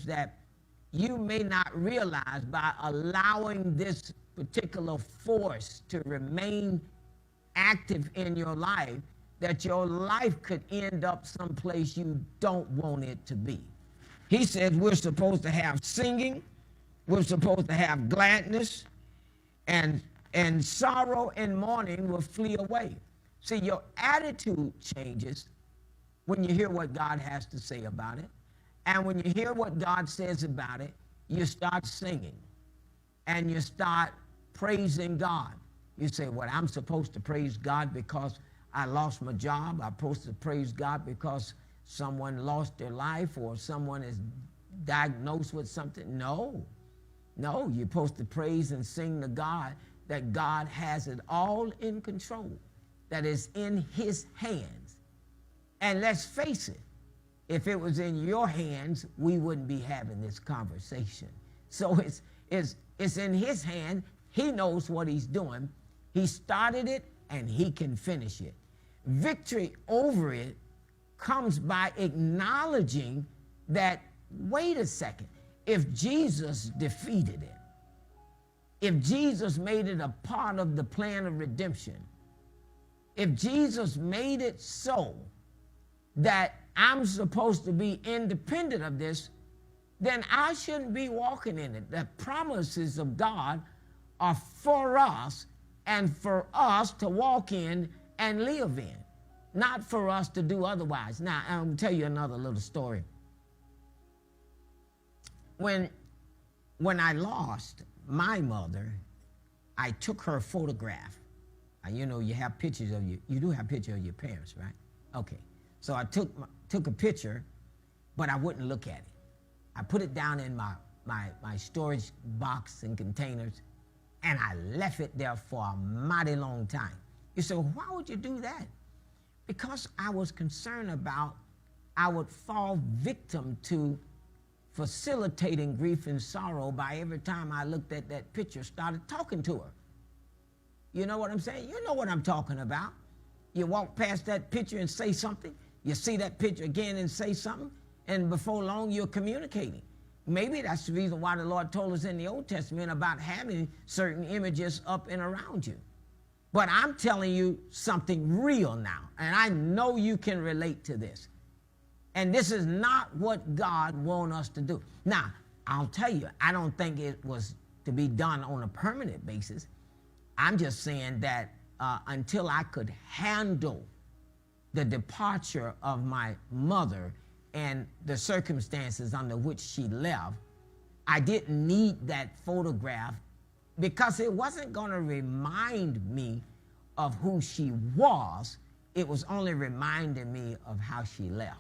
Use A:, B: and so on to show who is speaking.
A: that you may not realize by allowing this particular force to remain active in your life, that your life could end up someplace you don't want it to be. He says we're supposed to have singing, we're supposed to have gladness, and sorrow and mourning will flee away. See, your attitude changes when you hear what God has to say about it. And when you hear what God says about it, you start singing and you start praising God. You say, well, I'm supposed to praise God because I lost my job. I'm supposed to praise God because someone lost their life or someone is diagnosed with something. No, you're supposed to praise and sing to God that God has it all in control, that is in his hands. And let's face it, if it was in your hands, we wouldn't be having this conversation. So it's in his hand. He knows what he's doing. He started it and he can finish it. Victory over it comes by acknowledging that, wait a second, if Jesus defeated it, if Jesus made it a part of the plan of redemption, if Jesus made it so that I'm supposed to be independent of this, then I shouldn't be walking in it. The promises of God are for us and for us to walk in and live in, not for us to do otherwise. Now, I'm going to tell you another little story. When I lost my mother, I took her photograph. You know, you have pictures of you do have pictures of your parents, right? Okay. So I took a picture, but I wouldn't look at it. I put it down in my storage box and containers, and I left it there for a mighty long time. You say, well, why would you do that? Because I was concerned about I would fall victim to facilitating grief and sorrow by every time I looked at that picture, started talking to her. You know what I'm saying? You know what I'm talking about. You walk past that picture and say something. You see that picture again and say something. And before long, you're communicating. Maybe that's the reason why the Lord told us in the Old Testament about having certain images up and around you. But I'm telling you something real now. And I know you can relate to this. And this is not what God wants us to do. Now, I'll tell you, I don't think it was to be done on a permanent basis. I'm just saying that until I could handle the departure of my mother and the circumstances under which she left, I didn't need that photograph because it wasn't going to remind me of who she was. It was only reminding me of how she left.